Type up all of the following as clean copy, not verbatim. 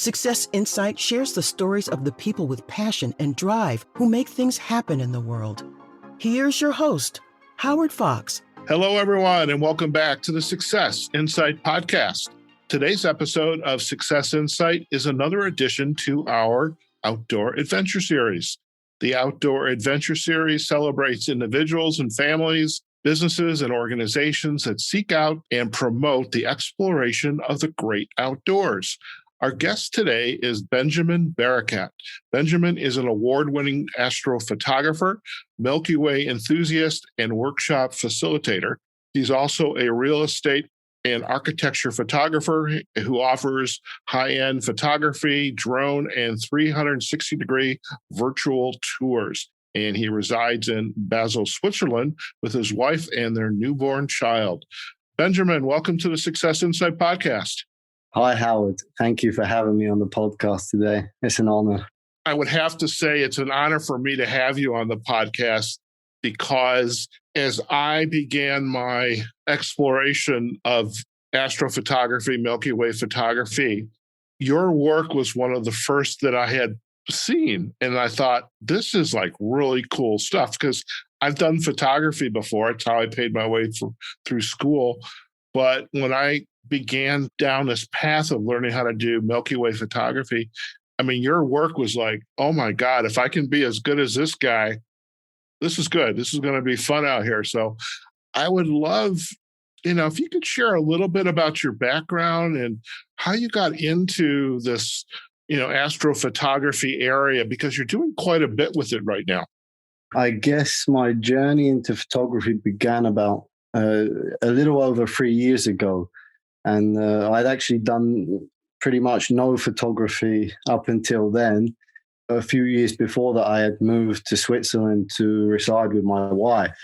Success Insight shares the stories of the people with passion and drive who make things happen in the world. Here's your host, Howard Fox. Hello, everyone, and welcome back to the Success Insight podcast. Today's episode of Success Insight is another addition to our Outdoor Adventure Series. The Outdoor Adventure Series celebrates individuals and families, businesses and organizations that seek out and promote the exploration of the great outdoors. Our guest today is Benjamin Barakat. Benjamin is an award-winning astrophotographer, Milky Way enthusiast, and workshop facilitator. He's also a real estate and architecture photographer who offers high-end photography, drone, and 360-degree virtual tours. And he resides in Basel, Switzerland, with his wife and their newborn child. Benjamin, welcome to the Success Insight podcast. Hi, Howard. Thank you for having me on the podcast today. It's an honor. I would have to say it's an honor for me to have you on the podcast because as I began my exploration of astrophotography, Milky Way photography, your work was one of the first that I had seen. And I thought, this is like really cool stuff because I've done photography before. It's how I paid my way through school. But when I began down this path of learning how to do Milky Way photography, I mean, your work was like, oh my God, if I can be as good as this guy, this is good. This is going to be fun out here. So I would love, if you could share a little bit about your background and how you got into this, astrophotography area, because you're doing quite a bit with it right now. I guess my journey into photography began about a little over 3 years ago. And I'd actually done pretty much no photography up until then. A few years before that, I had moved to Switzerland to reside with my wife.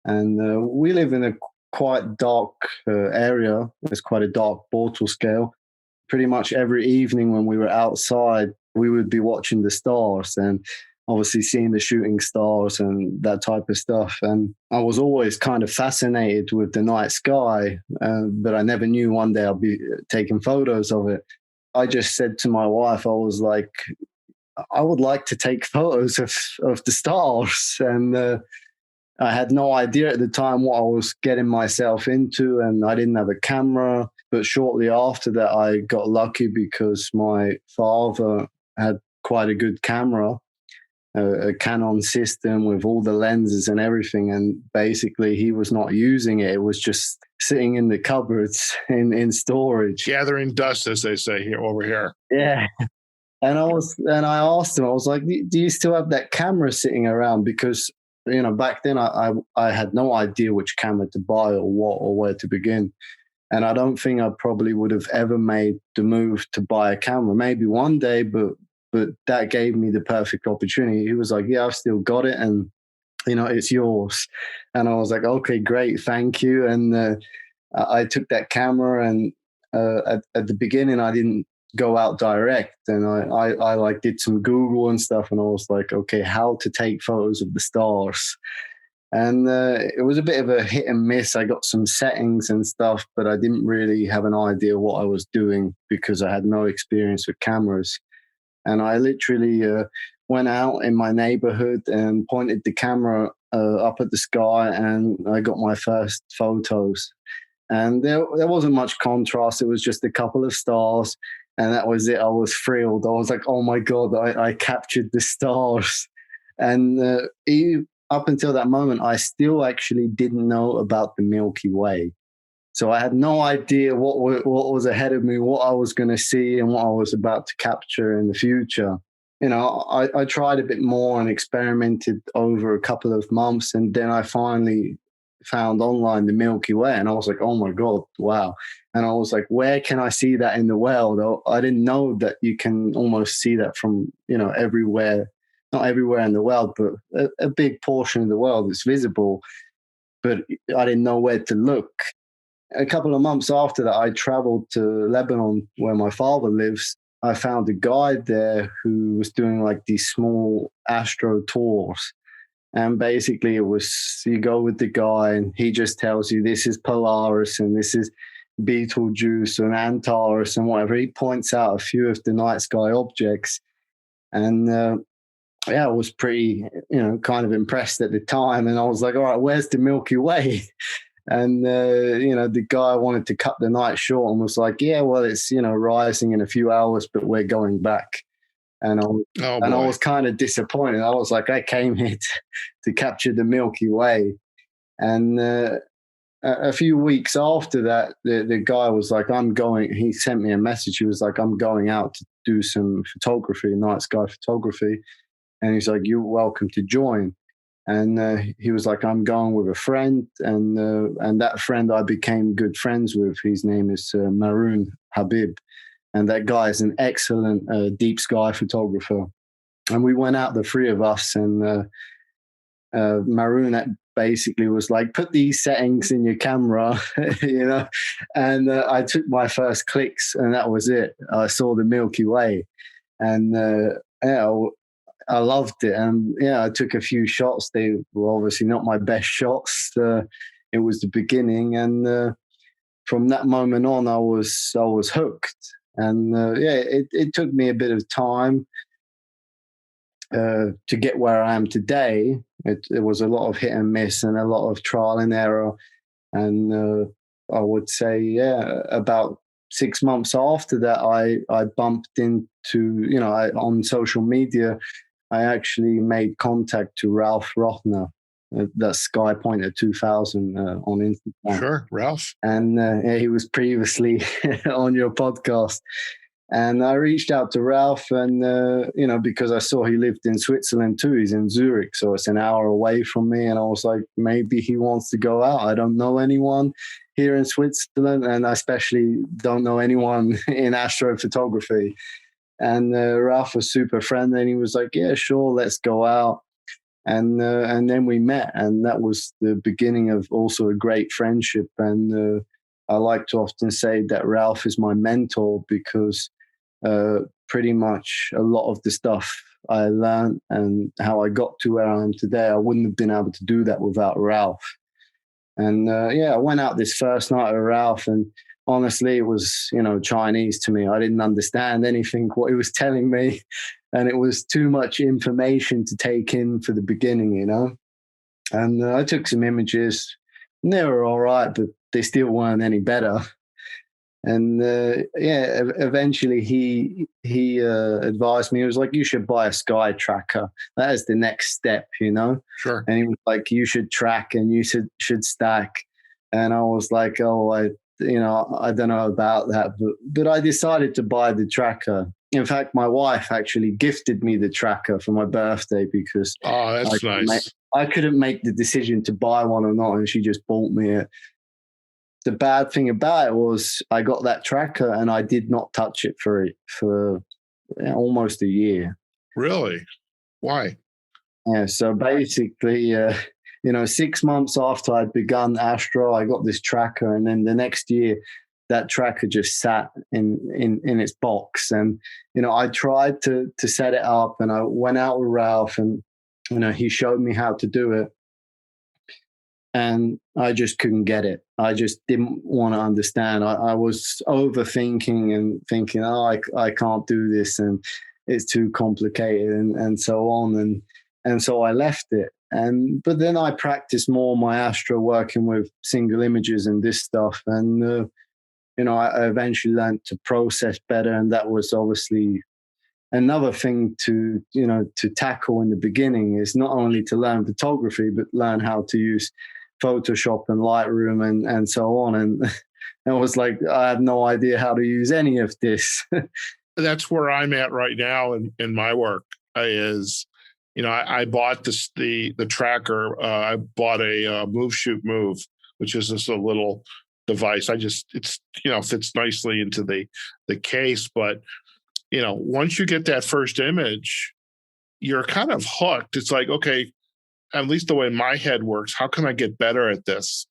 And we live in a quite dark area. It's quite a dark Bortle scale. Pretty much every evening when we were outside, we would be watching the stars and obviously seeing the shooting stars and that type of stuff. And I was always kind of fascinated with the night sky, but I never knew one day I'd be taking photos of it. I just said to my wife, I was like, I would like to take photos of the stars. And I had no idea at the time what I was getting myself into, and I didn't have a camera. But shortly after that, I got lucky because my father had quite a good camera, a Canon system with all the lenses and everything. And basically he was not using it. It was just sitting in the cupboards in storage. Gathering dust, as they say here over here. Yeah. And I asked him, I was like, do you still have that camera sitting around? Because, back then I had no idea which camera to buy or what or where to begin. And I don't think I probably would have ever made the move to buy a camera. Maybe one day, but that gave me the perfect opportunity. He was like, yeah, I've still got it. And, it's yours. And I was like, okay, great. Thank you. And I took that camera and at the beginning, I didn't go out direct. And I like did some Google and stuff. And I was like, okay, how to take photos of the stars. And it was a bit of a hit and miss. I got some settings and stuff, but I didn't really have an idea what I was doing because I had no experience with cameras. And I literally went out in my neighborhood and pointed the camera up at the sky, and I got my first photos. And there wasn't much contrast. It was just a couple of stars, and that was it. I was thrilled. I was like, oh my God, I captured the stars. And up until that moment, I still actually didn't know about the Milky Way. So I had no idea what was ahead of me, what I was going to see and what I was about to capture in the future. I tried a bit more and experimented over a couple of months. And then I finally found online the Milky Way. And I was like, oh my God, wow. And I was like, where can I see that in the world? I didn't know that you can almost see that from, everywhere. Not everywhere in the world, but a big portion of the world is visible. But I didn't know where to look. A couple of months after that, I traveled to Lebanon, where my father lives. I found a guide there who was doing like these small astro tours. And basically it was, you go with the guy and he just tells you this is Polaris and this is Betelgeuse and Antares and whatever. He points out a few of the night sky objects. And yeah, I was pretty, kind of impressed at the time. And I was like, all right, where's the Milky Way? And, the guy wanted to cut the night short and was like, yeah, well, it's, rising in a few hours, but we're going back. And I was kind of disappointed. I was like, I came here to capture the Milky Way. And a few weeks after that, the guy was like, he sent me a message. He was like, I'm going out to do some photography, night sky photography. And he's like, you're welcome to join. And he was like, I'm going with a friend. And that friend I became good friends with. His name is Maroon Habib. And that guy is an excellent deep sky photographer. And we went out, the three of us, and Maroon basically was like, put these settings in your camera, and I took my first clicks, and that was it. I saw the Milky Way, and I loved it. And I took a few shots. They were obviously not my best shots. It was the beginning, and from that moment on, I was hooked. And it took me a bit of time to get where I am today. It was a lot of hit and miss and a lot of trial and error. And I would say, about 6 months after that, I bumped into, on social media, I actually made contact to Ralph Rothner. That's Sky Pointer 2000 on Instagram. Sure, Ralph. And he was previously on your podcast. And I reached out to Ralph, and, because I saw he lived in Switzerland too. He's in Zurich, so it's an hour away from me. And I was like, maybe he wants to go out. I don't know anyone here in Switzerland, and I especially don't know anyone in astrophotography. And Ralph was super friendly, and he was like, yeah, sure, let's go out. And then we met, and that was the beginning of also a great friendship. And I like to often say that Ralph is my mentor, because pretty much a lot of the stuff I learned and how I got to where I am today, I wouldn't have been able to do that without Ralph. And I went out this first night with Ralph, and honestly, it was, Chinese to me. I didn't understand anything what he was telling me, and it was too much information to take in for the beginning, And I took some images, and they were all right, but they still weren't any better. And eventually he advised me. He was like, you should buy a sky tracker. That is the next step, Sure. And he was like, you should track and you should stack. And I was like, oh, I don't know about that, but I decided to buy the tracker. In fact, my wife actually gifted me the tracker for my birthday, because that's nice. I couldn't make the decision to buy one or not, and she just bought me it. The bad thing about it was I got that tracker and I did not touch it for almost a year. Really? Why? Yeah. So basically, 6 months after I'd begun Astro, I got this tracker, and then the next year, that tracker just sat in its box. And I tried to set it up, and I went out with Ralph, and he showed me how to do it. And I just couldn't get it. I just didn't want to understand. I was overthinking and thinking, I can't do this, and it's too complicated, and so on. And so I left it. But then I practiced more my Astro, working with single images and this stuff. And, I eventually learned to process better. And that was obviously another thing to tackle in the beginning, is not only to learn photography, but learn how to use Photoshop and Lightroom and so on. And I was like, I have no idea how to use any of this. That's where I'm at right now in my work. I bought the tracker. I bought a Move Shoot Move, which is just a little device. It's fits nicely into the case. But once you get that first image, you're kind of hooked. It's like, okay, at least the way my head works, how can I get better at this?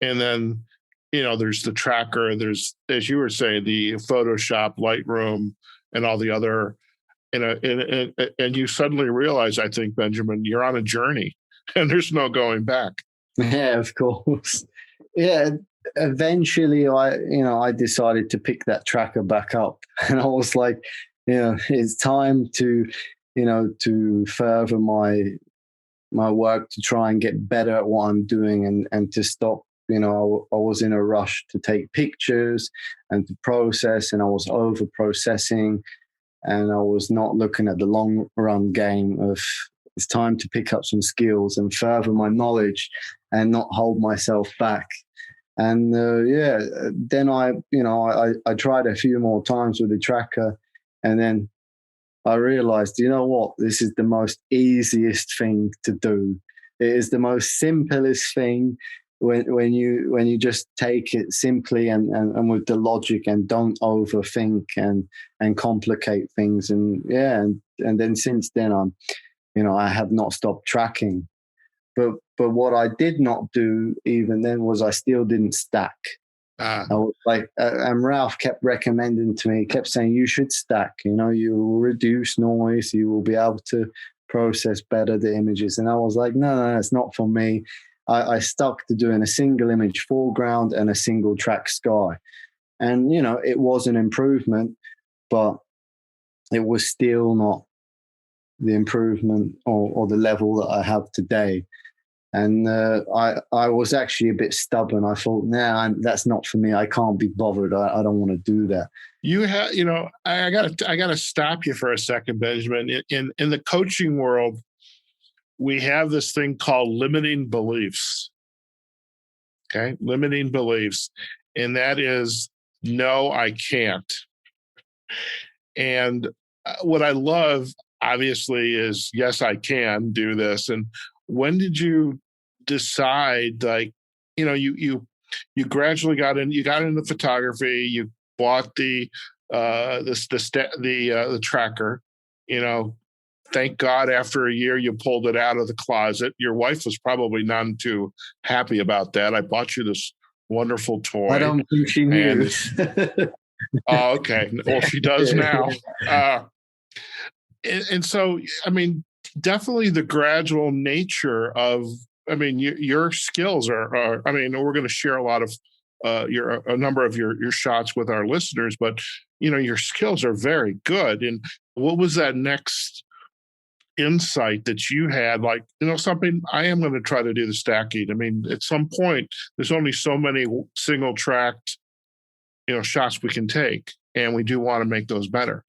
And then, there's the tracker, there's, as you were saying, the Photoshop, Lightroom, and all the other, and you suddenly realize, I think, Benjamin, you're on a journey and there's no going back. Yeah, of course. Yeah. eventually I decided to pick that tracker back up, and I was like, it's time to, to further my work, to try and get better at what I'm doing, and to stop. I was in a rush to take pictures and to process, and I was over processing, and I was not looking at the long run game of, it's time to pick up some skills and further my knowledge and not hold myself back. And then I tried a few more times with the tracker, and then I realized, what? This is the most easiest thing to do. It is the most simplest thing when you just take it simply and with the logic, and don't overthink and complicate things. And then since then I have not stopped tracking. But what I did not do even then was I still didn't stack. I was like, and Ralph kept recommending to me, kept saying, you should stack, you will reduce noise, you will be able to process better the images. And I was like, no, it's not for me. I stuck to doing a single image foreground and a single track sky. And, it was an improvement, but it was still not the improvement or the level that I have today. And I was actually a bit stubborn. I thought, that's not for me. I can't be bothered. I don't want to do that. You have, I gotta stop you for a second, Benjamin. In the coaching world, we have this thing called limiting beliefs. Okay, limiting beliefs, and that is, no, I can't. And what I love, obviously, is yes, I can do this. And when did you decide, like, you gradually got into photography, you bought the tracker, thank God after a year you pulled it out of the closet. Your wife was probably none too happy about that. I bought you this wonderful toy. I don't think she knew. Oh, okay. Well, she does now. And so, definitely the gradual nature of, your skills are we're going to share a lot of a number of your shots with our listeners, but your skills are very good. And what was that next insight that you had? Like, something, I am going to try to do the stacking. At some point, there's only so many single tracked, shots we can take, and we do want to make those better.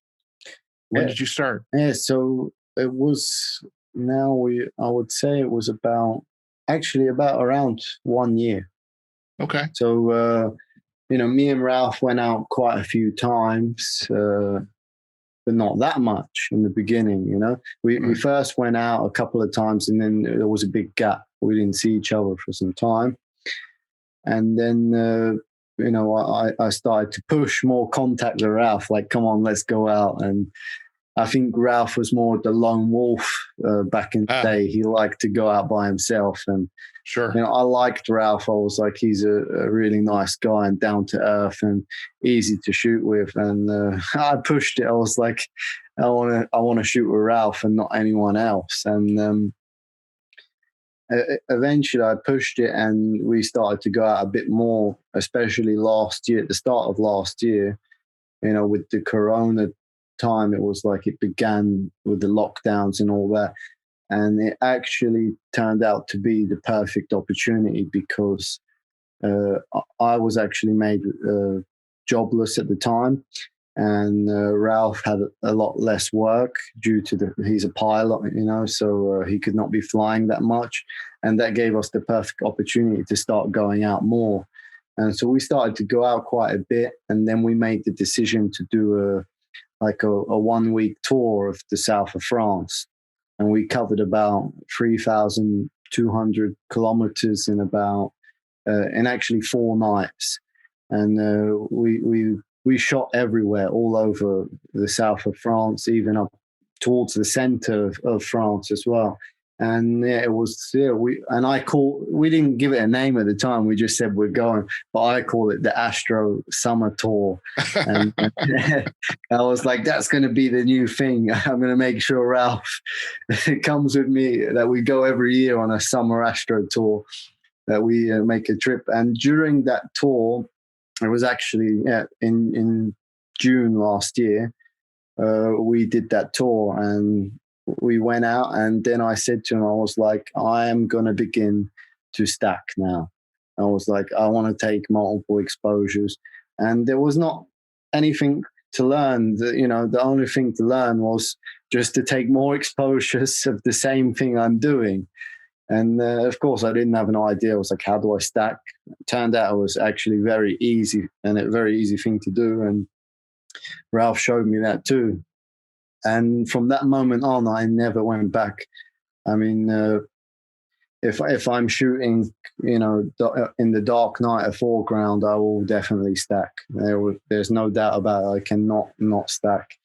When did you start? Yeah, so it was, I would say it was about around 1 year. Okay. So, me and Ralph went out quite a few times, but not that much in the beginning, We first went out a couple of times, and then there was a big gap. We didn't see each other for some time. And then, I started to push more contact with Ralph, like, come on, let's go out. And I think Ralph was more the lone wolf back in the day. He liked to go out by himself. And sure, I liked Ralph. I was like, he's a really nice guy and down to earth and easy to shoot with. And I pushed it. I was like, I want to shoot with Ralph and not anyone else. And eventually I pushed it, and we started to go out a bit more, especially last year, at the start of last year, with the Corona time. It was like it began with the lockdowns and all that. And it actually turned out to be the perfect opportunity, because I was actually made jobless at the time. And Ralph had a lot less work due to he's a pilot, so he could not be flying that much. And that gave us the perfect opportunity to start going out more. And so we started to go out quite a bit. And then we made the decision to do a 1 week tour of the south of France. And we covered about 3,200 kilometers in actually 4 nights. And we shot everywhere, all over the south of France, even up towards the center of France as well. And it was, we didn't give it a name at the time. We just said we're going, but I call it the Astro Summer Tour. And I was like, that's going to be the new thing. I'm going to make sure Ralph comes with me, that we go every year on a summer Astro tour. that we make a trip. And during that tour, it was actually in June last year, we did that tour and we went out. And then I said to him, I was like, I am going to begin to stack now. I was like, I want to take multiple exposures. And there was not anything to learn. The only thing to learn was just to take more exposures of the same thing I'm doing. And of course, I didn't have an idea. I was like, how do I stack? It turned out it was actually very easy and a very easy thing to do. And Ralph showed me that too. And from that moment on, I never went back. I mean, if I'm shooting, in the dark night, a foreground, I will definitely stack. There's no doubt about it. I cannot not stack.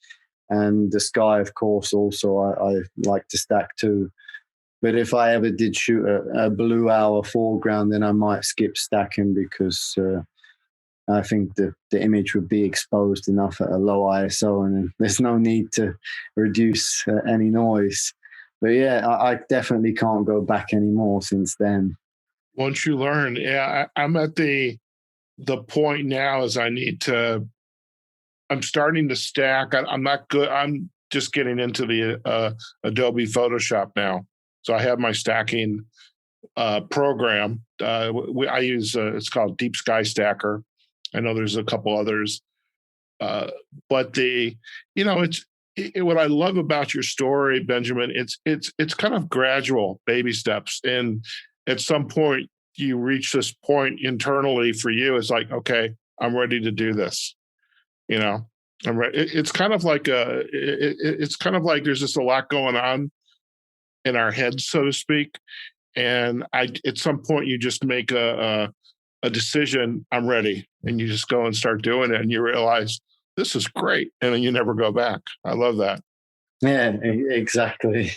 And the sky, of course, also I like to stack too. But if I ever did shoot a blue hour foreground, then I might skip stacking because I think the image would be exposed enough at a low ISO, and there's no need to reduce any noise. But yeah, I definitely can't go back anymore since then. Once you learn, I'm at the point now as I'm starting to stack. I'm not good. I'm just getting into the Adobe Photoshop now. So I have my stacking program. I use it's called Deep Sky Stacker. I know there's a couple others, but what I love about your story, Benjamin, it's kind of gradual, baby steps, and at some point you reach this point internally for you. It's like, okay, I'm ready to do this. I'm ready. It's kind of like it's kind of like there's just a lot going on in our heads, so to speak. And at some point you just make a decision, I'm ready. And you just go and start doing it and you realize this is great. And then you never go back. I love that. Yeah, exactly.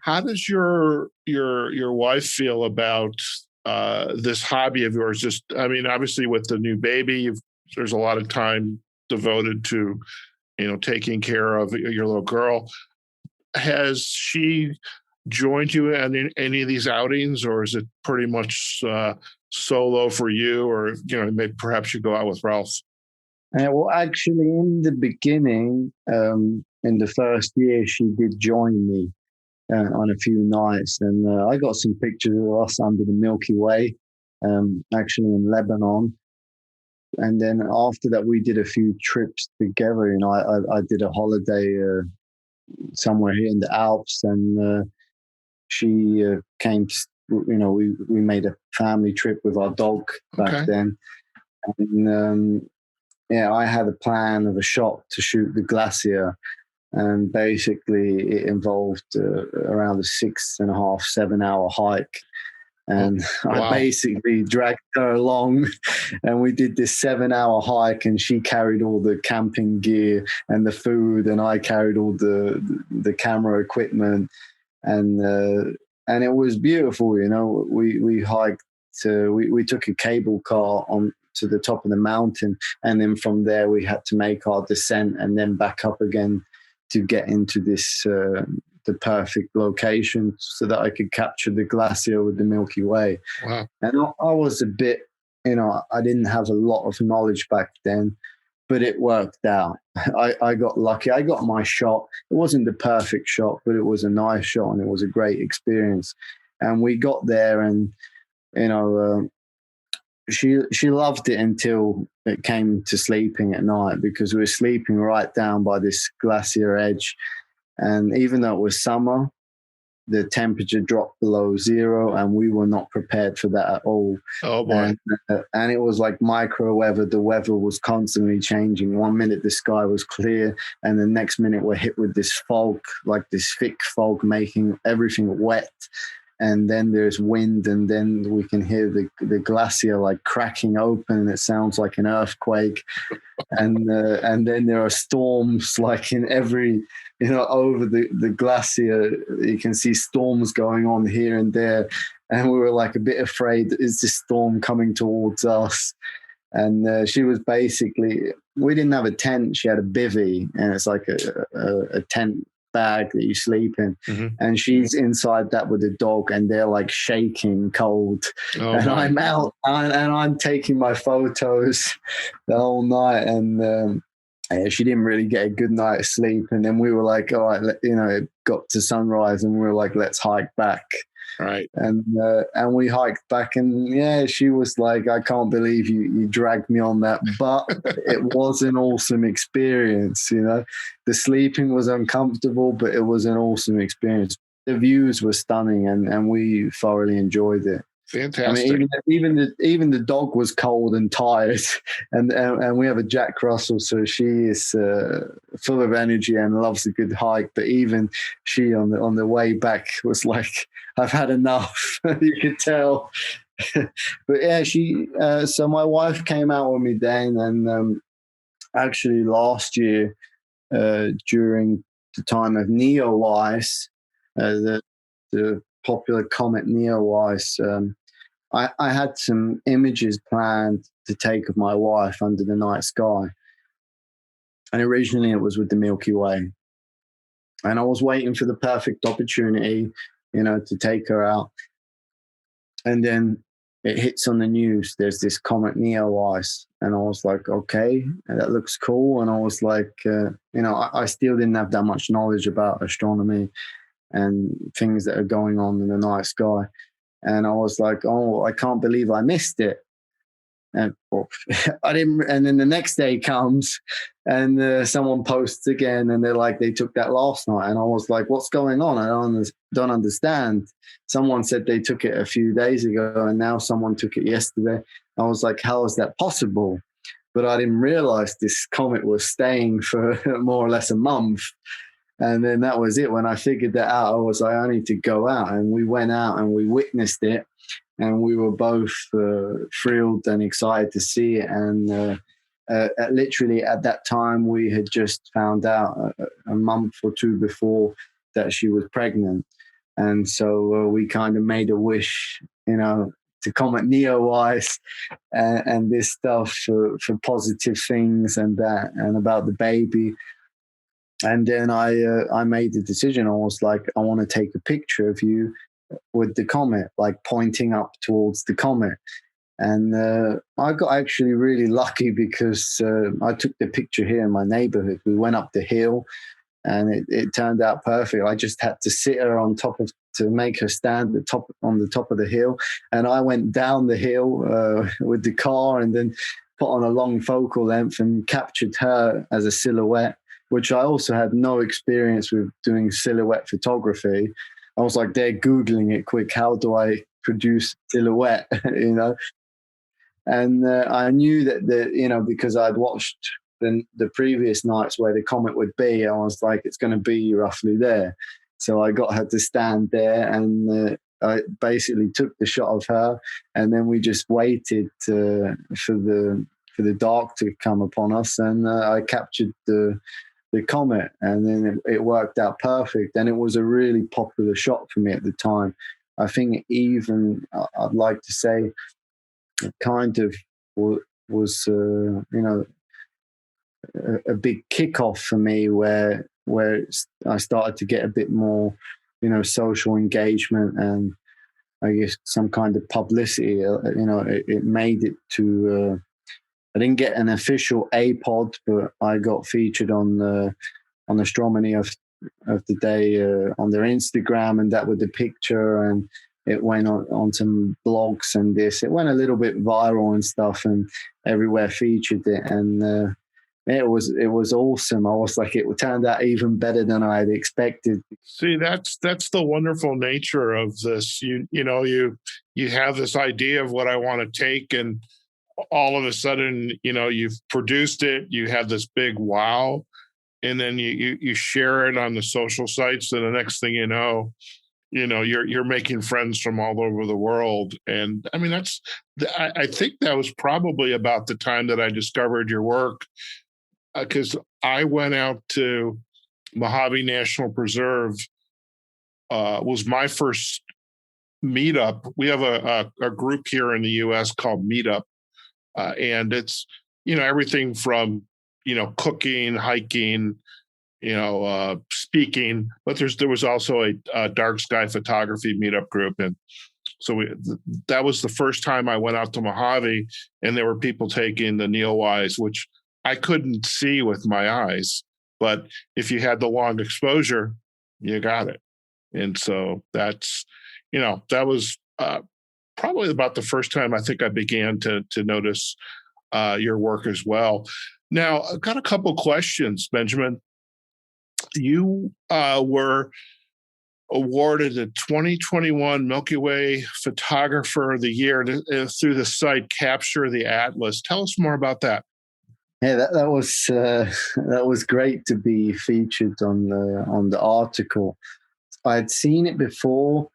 How does your wife feel about this hobby of yours? Obviously with the new baby, there's a lot of time devoted to, taking care of your little girl. Has she joined you in any of these outings, or is it pretty much solo for you, or maybe perhaps you go out with Ralph? Well, actually, in the beginning, in the first year, she did join me on a few nights, and I got some pictures of us under the Milky Way, actually in Lebanon. And then after that, we did a few trips together. I did a holiday somewhere here in the Alps, and she came to, we made a family trip with our dog back then. And I had a plan of a shot to shoot the glacier. And basically it involved around a 6.5, 7 hour hike. And I basically dragged her along, and we did this 7 hour hike, and she carried all the camping gear and the food, and I carried all the camera equipment. And it was beautiful, we hiked, we took a cable car on to the top of the mountain, and then from there we had to make our descent and then back up again to get into this the perfect location so that I could capture the glacier with the Milky Way. Wow. And I was a bit, I didn't have a lot of knowledge back then, but it worked out. I got lucky. I got my shot. It wasn't the perfect shot, but it was a nice shot, and it was a great experience. And we got there, and she loved it until it came to sleeping at night, because we were sleeping right down by this glacier edge. And even though it was summer, the temperature dropped below zero, and we were not prepared for that at all. Oh boy. And it was like micro weather. The weather was constantly changing. 1 minute the sky was clear, and the next minute we're hit with this fog, like this thick fog, making everything wet. And then there's wind, and then we can hear the glacier like cracking open, and it sounds like an earthquake. And then there are storms, like in every, over the glacier, you can see storms going on here and there. And we were like a bit afraid, is this storm coming towards us? And she was basically, we didn't have a tent, she had a bivvy, and it's like a tent bag that you sleep in. And she's inside that with the dog, and they're like shaking cold. And I'm out, and I'm taking my photos the whole night. And she didn't really get a good night's sleep. And then we were like, all right, it got to sunrise, and we were like, let's hike back. Right. And we hiked back, and she was like, I can't believe you dragged me on that. But it was an awesome experience. The sleeping was uncomfortable, but it was an awesome experience. The views were stunning, and we thoroughly enjoyed it. Fantastic. I mean, even the dog was cold and tired, and we have a Jack Russell, so she is full of energy and loves a good hike. But even she on the way back was like, I've had enough. You could tell. But yeah, so my wife came out with me then, and actually last year during the time of Neowise, the popular comet Neowise, I had some images planned to take of my wife under the night sky. And originally it was with the Milky Way. And I was waiting for the perfect opportunity, to take her out. And then it hits on the news. There's this comet Neowise. And I was like, okay, that looks cool. And I was like, I still didn't have that much knowledge about astronomy and things that are going on in the night sky. And I was like, oh, I can't believe I missed it. And I didn't. And then the next day comes, and someone posts again, and they're like, they took that last night. And I was like, what's going on? I don't understand. Someone said they took it a few days ago, and now someone took it yesterday. I was like, how is that possible? But I didn't realize this comet was staying for more or less a month. And then that was it. When I figured that out, I was like, I need to go out. And we went out and we witnessed it. And we were both thrilled and excited to see it. And literally at that time, we had just found out a month or two before that she was pregnant. And so we kind of made a wish, to Comet Neowise and this stuff for positive things and that, and about the baby. And then I made the decision. I was like, I want to take a picture of you with the comet, like pointing up towards the comet. And I got actually really lucky because I took the picture here in my neighborhood. We went up the hill, and it turned out perfect. I just had to sit her to make her stand on the top of the hill. And I went down the hill with the car, and then put on a long focal length and captured her as a silhouette, which I also had no experience with doing silhouette photography. I was like, they're Googling it quick. How do I produce silhouette? And I knew that because I'd watched the previous nights where the comet would be. I was like, it's going to be roughly there. So I got her to stand there, and I basically took the shot of her, and then we just waited for the dark to come upon us, and I captured the comet, and then it worked out perfect. And it was a really popular shot for me at the time. I think even I'd like to say it kind of was a big kickoff for me where I started to get a bit more social engagement and I guess some kind of publicity. It made it to I didn't get an official A-pod, but I got featured on Astronomy of the Day on their Instagram, and that with the picture, and it went on some blogs and this. It went a little bit viral and stuff, and everywhere featured it, and it was awesome. I was like, it turned out even better than I had expected. See, that's the wonderful nature of this. You have this idea of what I want to take, and all of a sudden, you've produced it, you have this big wow, and then you share it on the social sites, and the next thing you're making friends from all over the world. And I mean, I think that was probably about the time that I discovered your work, because I went out to Mojave National Preserve, was my first meetup. We have a group here in the U.S. called Meetup. And it's, everything from, cooking, hiking, speaking, but there was also a dark sky photography meetup group. And so that was the first time I went out to Mojave, and there were people taking the Neowise, which I couldn't see with my eyes. But if you had the long exposure, you got it. And so that was probably about the first time I think I began to notice your work as well. Now, I've got a couple questions, Benjamin. You were awarded the 2021 Milky Way Photographer of the Year through the site Capture the Atlas. Tell us more about that. Yeah, that was great to be featured on the article. I had seen it before,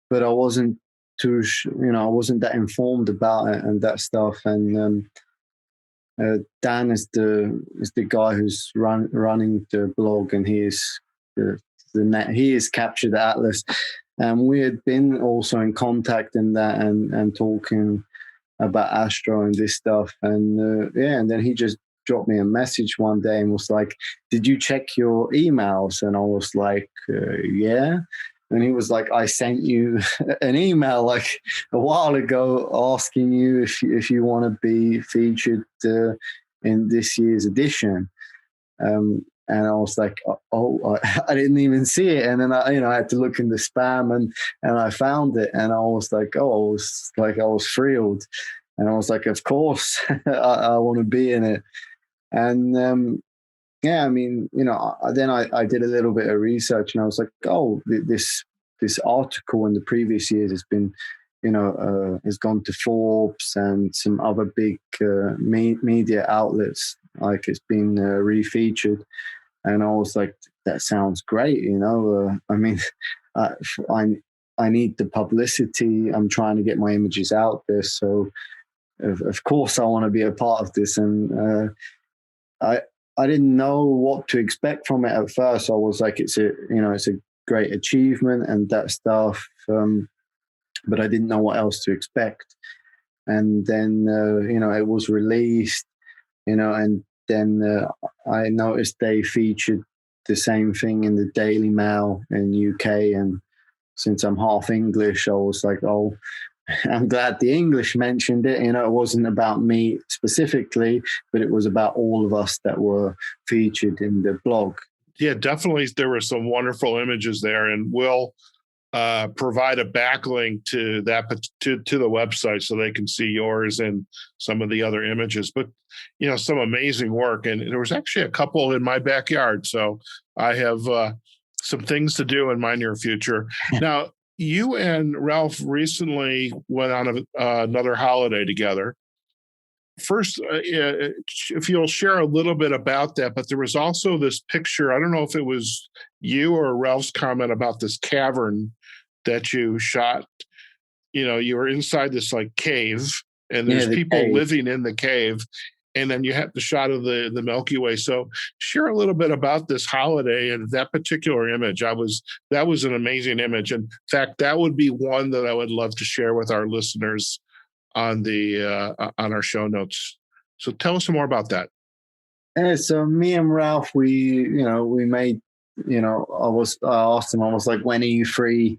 but I wasn't I wasn't that informed about it and that stuff. And Dan is the guy who's running the blog, and he is he is Capture the Atlas. And we had been also in contact in that and talking about Astro and this stuff. And and then he just dropped me a message one day and was like, "Did you check your emails?" And I was like, "Yeah." And he was like, "I sent you an email like a while ago asking you if you want to be featured in this year's edition." And I was like, "Oh, I didn't even see it." And then I had to look in the spam and I found it, and I was like, I was thrilled, and I was like, "Of course, I want to be in it." And yeah, I mean, then I did a little bit of research, and I was like, oh, this article in the previous years has been, has gone to Forbes and some other big media outlets, like it's been refeatured. And I was like, that sounds great, I mean, I need the publicity. I'm trying to get my images out there. So, of course, I want to be a part of this. And I didn't know what to expect from it at first. I was like, it's a great achievement and that stuff, but I didn't know what else to expect. And then it was released, and then I noticed they featured the same thing in the Daily Mail in UK. And since I'm half English, I was like, oh, I'm glad the English mentioned it. It wasn't about me specifically, but it was about all of us that were featured in the blog. Yeah, definitely. There were some wonderful images there, and we'll provide a backlink to that to the website so they can see yours and some of the other images. But some amazing work, and there was actually a couple in my backyard. So I have some things to do in my near future. Now, you and Ralph recently went on another holiday together. First, if you'll share a little bit about that, but there was also this picture. I don't know if it was you or Ralph's comment about this cavern that you shot. You were inside this like cave, and there's people living in the cave. And then you have the shot of the Milky Way. So share a little bit about this holiday and that particular image. That was an amazing image. In fact, that would be one that I would love to share with our listeners on our show notes. So tell us some more about that. Yeah, so me and Ralph, we made, I asked him, I was like, when are you free?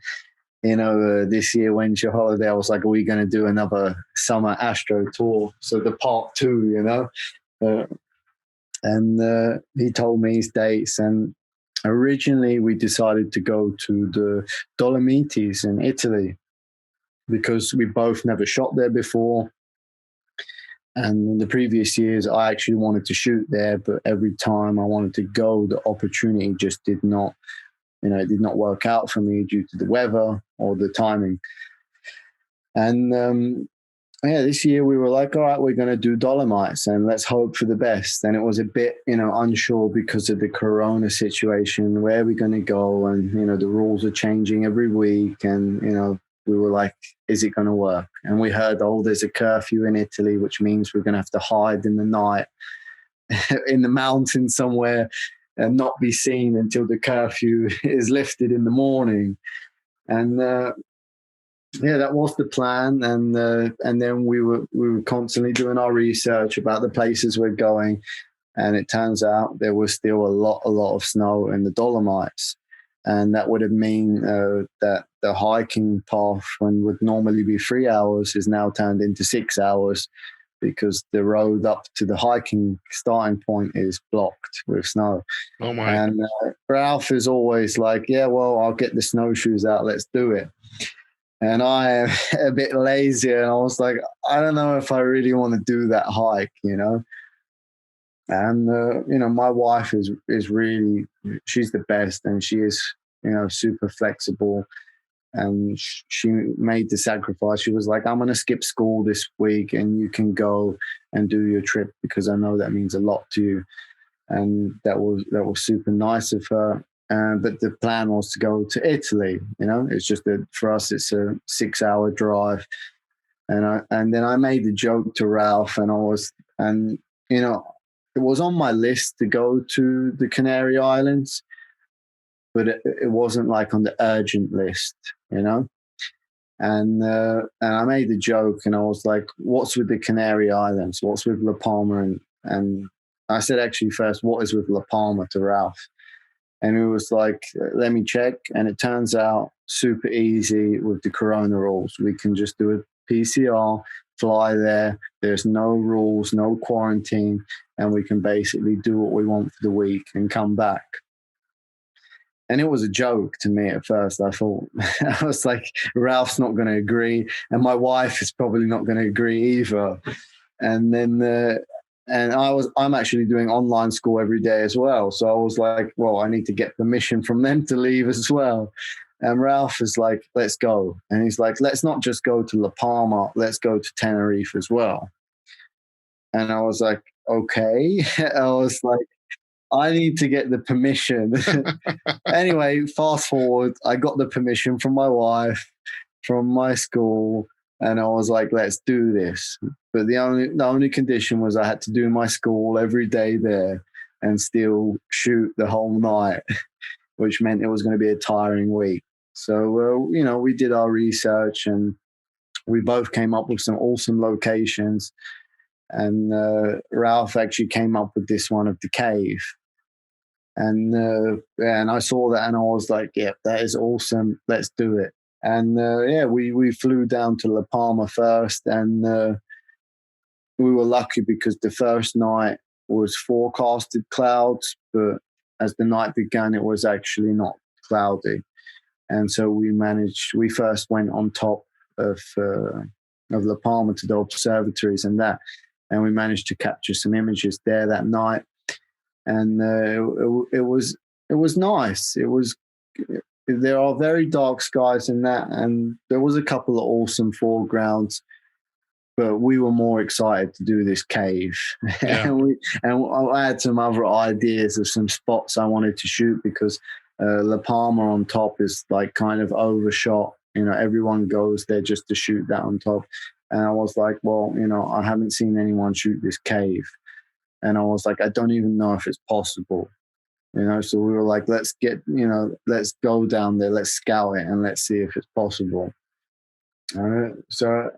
This year, when's your holiday? I was like, are we going to do another summer Astro tour? So the part 2, and he told me his dates. And originally we decided to go to the Dolomites in Italy because we both never shot there before. And in the previous years, I actually wanted to shoot there, but every time I wanted to go, the opportunity just did not, it did not work out for me due to the weather or the timing. And this year we were like, all right, we're going to do Dolomites and let's hope for the best. And it was a bit, unsure because of the Corona situation. Where are we going to go? And, the rules are changing every week. And, we were like, is it going to work? And we heard, there's a curfew in Italy, which means we're going to have to hide in the night in the mountains somewhere and not be seen until the curfew is lifted in the morning. And that was the plan. And then we were constantly doing our research about the places we're going. And it turns out there was still a lot of snow in the Dolomites. And that would have mean that the hiking path, when would normally be 3 hours, is now turned into 6 hours because the road up to the hiking starting point is blocked with snow. Oh my! And Ralph is always like, "Yeah, well, I'll get the snowshoes out. Let's do it." And I am a bit lazy, and I was like, "I don't know if I really want to do that hike, you know." And my wife is really, she's the best, and she is, super flexible. And she made the sacrifice. She was like, "I'm going to skip school this week and you can go and do your trip because I know that means a lot to you." And that was super nice of her. But the plan was to go to Italy. It's just that for us, it's a 6-hour drive. And then I made the joke to Ralph, and it was on my list to go to the Canary Islands, but it wasn't like on the urgent list, And I made the joke, and I was like, "What's with the Canary Islands? What's with La Palma?" And I said, actually, first, "What is with La Palma?" to Ralph. And he was like, "Let me check." And it turns out super easy with the Corona rules. We can just do a PCR, fly there. There's no rules, no quarantine, and we can basically do what we want for the week and come back. And it was a joke to me at first. I thought, I was like, Ralph's not going to agree, and my wife is probably not going to agree either. And then, I'm actually doing online school every day as well. So I was like, well, I need to get permission from them to leave as well. And Ralph is like, "Let's go." And he's like, "Let's not just go to La Palma, let's go to Tenerife as well." And I was like, okay. I was like, I need to get the permission. Anyway, fast forward, I got the permission from my wife, from my school, and I was like, "Let's do this." But the only condition was I had to do my school every day there and still shoot the whole night, which meant it was going to be a tiring week. So, we did our research, and we both came up with some awesome locations. And Ralph actually came up with this one of the cave. And I saw that, and I was like, "Yeah, that is awesome. Let's do it." And we flew down to La Palma first, and we were lucky because the first night was forecasted clouds, but as the night began, it was actually not cloudy. And so we first went on top of La Palma to the observatories and we managed to capture some images there that night. And it was nice. There are very dark skies in that, and there was a couple of awesome foregrounds, but we were more excited to do this cave. Yeah. and I had some other ideas of some spots I wanted to shoot because La Palma on top is like kind of overshot. Everyone goes there just to shoot that on top. And I was like, well, I haven't seen anyone shoot this cave. And I was like, I don't even know if it's possible. So we were like, let's go down there, let's scout it, and let's see if it's possible. So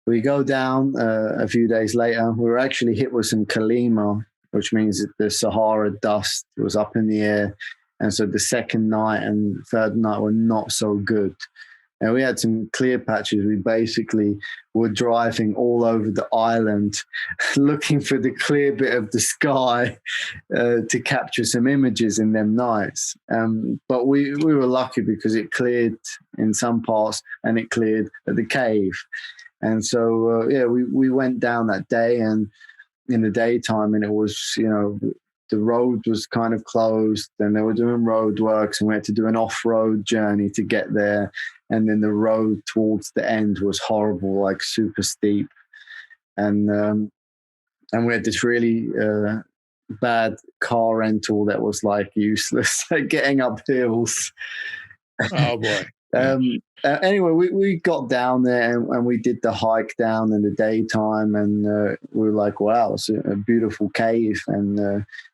we go down a few days later. We were actually hit with some kalima, which means that the Sahara dust was up in the air. And so the second night and third night were not so good. And we had some clear patches. We basically were driving all over the island looking for the clear bit of the sky to capture some images in them nights. But we were lucky because it cleared in some parts and it cleared at the cave. And so, we went down that day and in the daytime, and it was, the road was kind of closed and they were doing road works, and we had to do an off-road journey to get there. And then the road towards the end was horrible, like super steep. And we had this really bad car rental that was like useless at getting up hills. Oh boy. Anyway, we got down there and we did the hike down in the daytime, and we were like, wow, it's a beautiful cave, and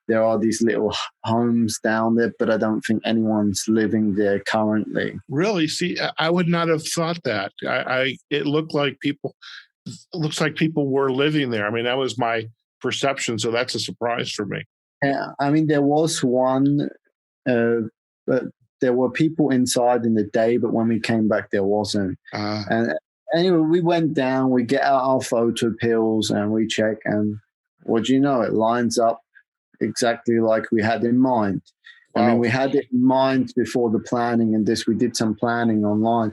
there are these little homes down there, but I don't think anyone's living there currently. Really? See, I would not have thought that. It looks like people were living there. I mean, that was my perception. So that's a surprise for me. Yeah, I mean, there was one, but there were people inside in the day, but when we came back, there wasn't. And anyway, we went down, we get out our photo pills and we check, and what do you know? It lines up exactly like we had in mind. Wow. I mean, we had it in mind before the planning and this. We did some planning online,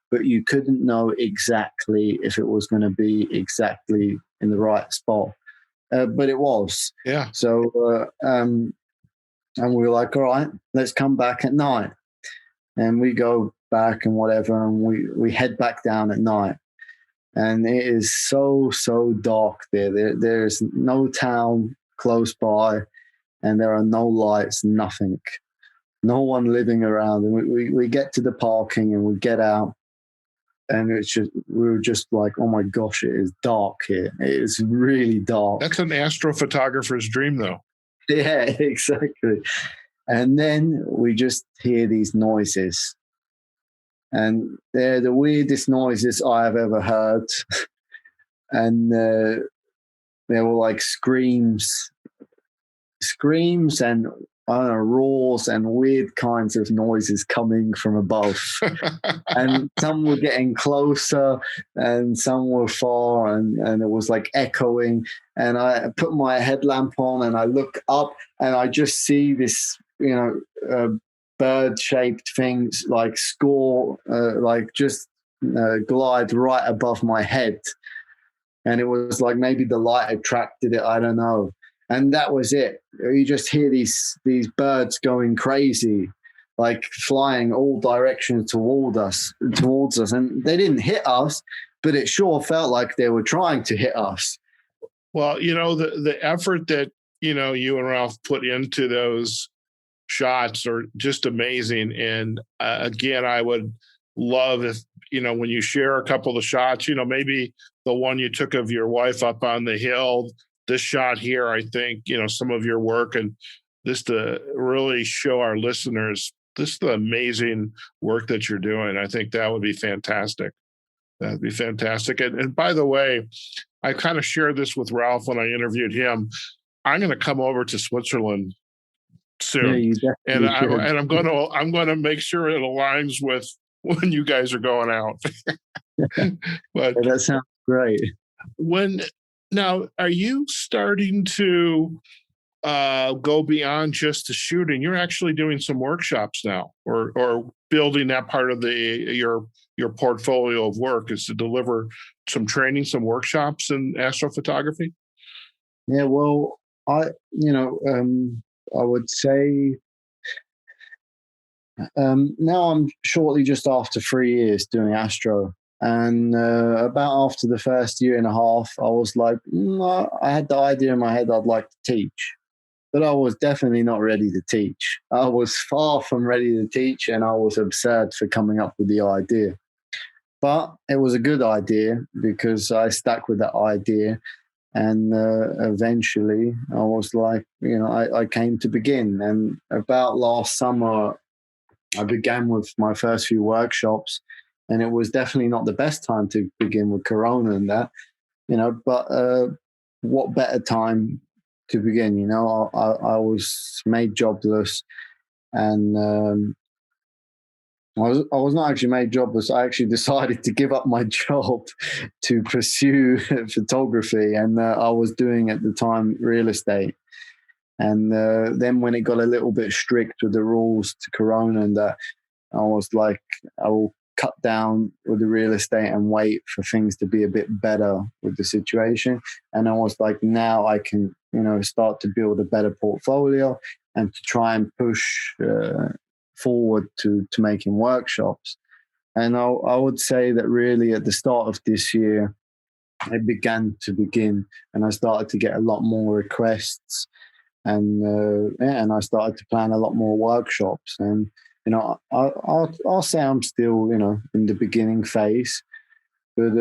but you couldn't know exactly if it was going to be exactly in the right spot. But it was. Yeah. So, and we were like, all right, let's come back at night. And we go back and whatever, and we head back down at night. And it is so dark there. There's no town close by, and there are no lights, nothing. No one living around. And we get to the parking and we get out, and we were just like, oh my gosh, it is dark here. It is really dark. That's an astrophotographer's dream, though. Yeah, exactly. And then we just hear these noises. And they're the weirdest noises I have ever heard. And they were like screams and roars and weird kinds of noises coming from above. And some were getting closer and some were far, and it was like echoing. And I put my headlamp on and I look up and I just see this, bird-shaped things like glide right above my head. And it was like maybe the light attracted it, I don't know. And that was it. You just hear these birds going crazy, like flying all directions towards us. And they didn't hit us, but it sure felt like they were trying to hit us. Well, the effort that, you and Ralph put into those shots are just amazing. And again, I would love if, when you share a couple of the shots, maybe the one you took of your wife up on the hill, this shot here, I think, some of your work, and this to really show our listeners this the amazing work that you're doing. I think that would be fantastic. That'd be fantastic. And by the way, I kind of shared this with Ralph when I interviewed him. I'm going to come over to Switzerland soon, and I'm going to make sure it aligns with when you guys are going out. But that sounds great. Now, are you starting to go beyond just the shooting? You're actually doing some workshops now, or building that part of your portfolio of work is to deliver some training, some workshops in astrophotography. Yeah, well, I would say now I'm shortly just after 3 years doing astro. And about after the first year and a half, I was like, I had the idea in my head I'd like to teach. But I was definitely not ready to teach. I was far from ready to teach, and I was absurd for coming up with the idea. But it was a good idea because I stuck with that idea. And eventually I was like, I came to begin. And about last summer, I began with my first few workshops. And it was definitely not the best time to begin with Corona and that, but what better time to begin? I was made jobless, and I was not actually made jobless. I actually decided to give up my job to pursue photography, and I was doing at the time real estate. And then when it got a little bit strict with the rules to Corona and that, I was like, I will cut down with the real estate and wait for things to be a bit better with the situation. And I was like, now I can, start to build a better portfolio and to try and push forward to making workshops. And I would say that really at the start of this year, it began and I started to get a lot more requests, and I started to plan a lot more workshops. And I'll say I'm still, in the beginning phase, but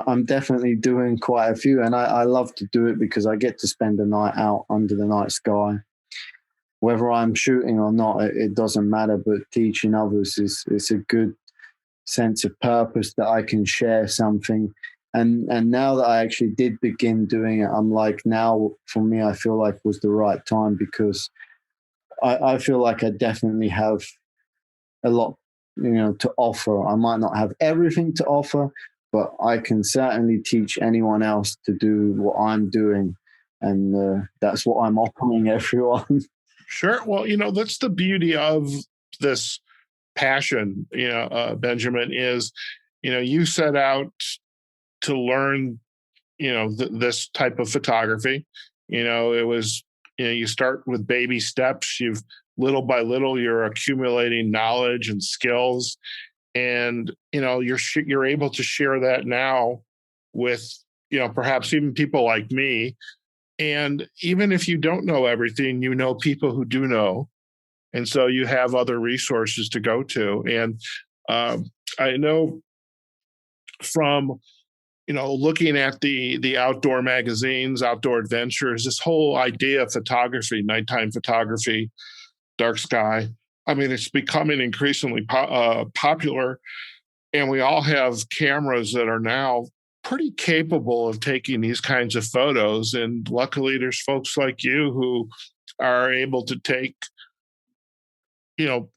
I'm definitely doing quite a few, and I love to do it because I get to spend the night out under the night sky. Whether I'm shooting or not, it doesn't matter, but teaching others is a good sense of purpose that I can share something And now that I actually did begin doing it, I'm like, now for me, I feel like it was the right time, because I feel like I definitely have a lot, to offer. I might not have everything to offer, but I can certainly teach anyone else to do what I'm doing. And that's what I'm offering everyone. Sure. Well, that's the beauty of this passion, Benjamin, is, you set out to learn, this type of photography. It was, you start with baby steps. You've little by little, you're accumulating knowledge and skills, and you're able to share that now with, perhaps even people like me. And even if you don't know everything, people who do know, and so you have other resources to go to. And I know from looking at the outdoor magazines, Outdoor Adventures, this whole idea of photography, nighttime photography, dark sky. I mean, it's becoming increasingly popular, and we all have cameras that are now pretty capable of taking these kinds of photos. And luckily, there's folks like you who are able to take,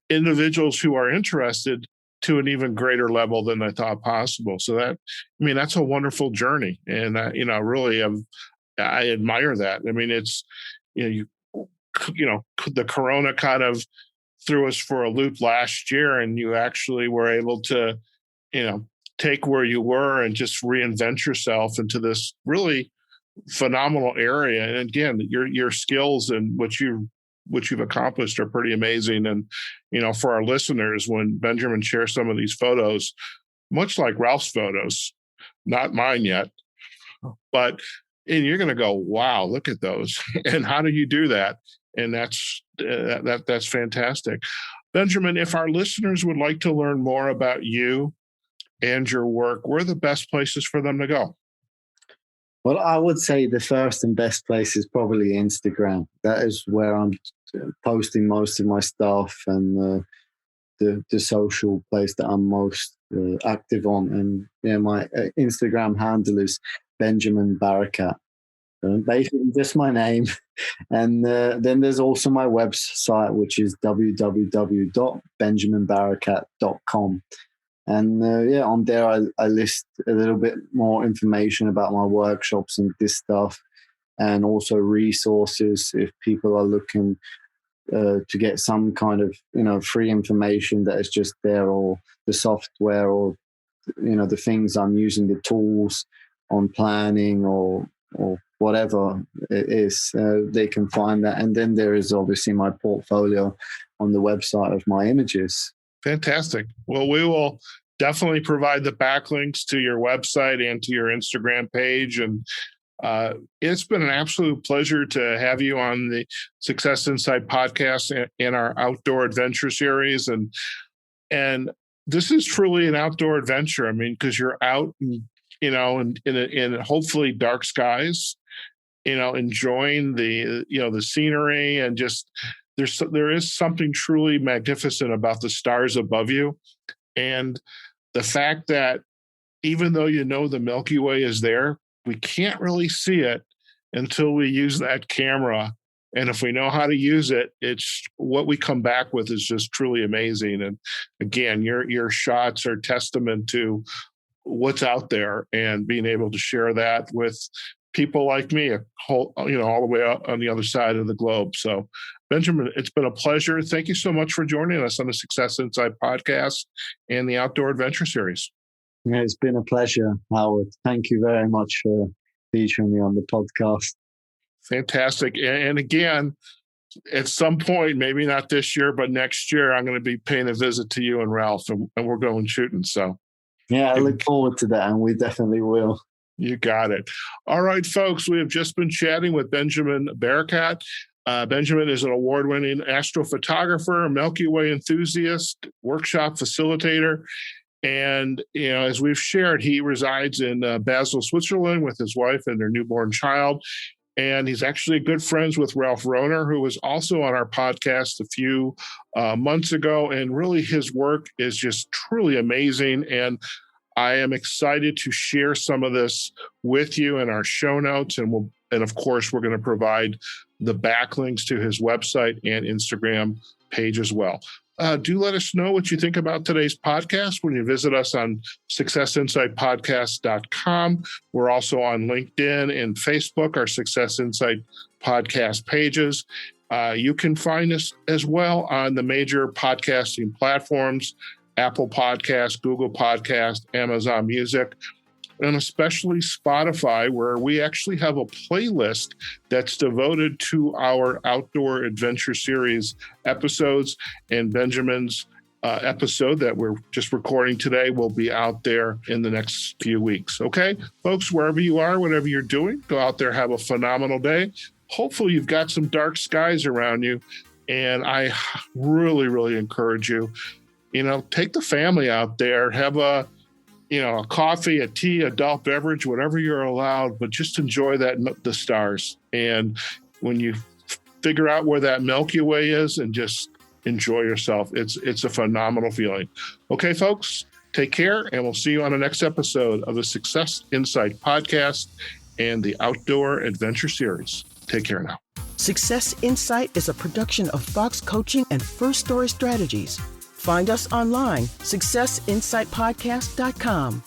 individuals who are interested to an even greater level than I thought possible. So that's a wonderful journey. And, really, I admire that. I mean, it's, the Corona kind of threw us for a loop last year, and you actually were able to, take where you were and just reinvent yourself into this really phenomenal area. And again, your skills and what you've accomplished are pretty amazing. And, for our listeners, when Benjamin shares some of these photos, much like Ralph's photos, not mine yet, but and you're going to go, wow, look at those. And how do you do that? And that's fantastic. Benjamin, if our listeners would like to learn more about you and your work, where are the best places for them to go? Well, I would say the first and best place is probably Instagram. That is where I'm posting most of my stuff, and the social place that I'm most active on. And my Instagram handle is Benjamin Barakat. Basically, just my name. And then there's also my website, which is www.benjaminbarakat.com. And on there, I list a little bit more information about my workshops and this stuff, and also resources if people are looking to get some kind of free information that is just there, or the software, or the things I'm using, the tools on planning, or whatever it is. They can find that. And then there is obviously my portfolio on the website of my images. Fantastic. Well, we will definitely provide the backlinks to your website and to your Instagram page. And it's been an absolute pleasure to have you on the Success Insight podcast and our outdoor adventure series. And this is truly an outdoor adventure. I mean, because you're out, in hopefully dark skies, enjoying the scenery, and just there is something truly magnificent about the stars above you. And the fact that even though the Milky Way is there, we can't really see it until we use that camera. And if we know how to use it, it's what we come back with is just truly amazing. And again, your shots are testament to what's out there, and being able to share that with people like me, all the way out on the other side of the globe. So, Benjamin, it's been a pleasure. Thank you so much for joining us on the Success Insight podcast and the Outdoor Adventure Series. Yeah, it's been a pleasure, Howard. Thank you very much for featuring me on the podcast. Fantastic. And again, at some point, maybe not this year, but next year, I'm going to be paying a visit to you and Ralph, and we're going shooting. So, yeah, I look forward to that, and we definitely will. You got it. All right, folks, we have just been chatting with Benjamin Barakat. Benjamin is an award-winning astrophotographer, Milky Way enthusiast, workshop facilitator. And, as we've shared, he resides in Basel, Switzerland with his wife and their newborn child. And he's actually good friends with Ralph Rohner, who was also on our podcast a few months ago. And really, his work is just truly amazing. And I am excited to share some of this with you in our show notes. And of course, we're going to provide the backlinks to his website and Instagram page as well. Do let us know what you think about today's podcast when you visit us on successinsightpodcast.com. We're also on LinkedIn and Facebook, our Success Insight podcast pages. You can find us as well on the major podcasting platforms, Apple Podcasts, Google Podcasts, Amazon Music, and especially Spotify, where we actually have a playlist that's devoted to our Outdoor Adventure Series episodes. And Benjamin's episode that we're just recording today will be out there in the next few weeks. Okay, folks, wherever you are, whatever you're doing, go out there, have a phenomenal day. Hopefully you've got some dark skies around you. And I really, really encourage you, take the family out there, have a coffee, a tea, adult beverage, whatever you're allowed, but just enjoy the stars. And when you figure out where that Milky Way is, and just enjoy yourself, it's a phenomenal feeling. Okay, folks, take care, and we'll see you on the next episode of the Success Insight podcast and the Outdoor Adventure Series. Take care now. Success Insight is a production of Fox Coaching and First Story Strategies. Find us online, successinsightpodcast.com.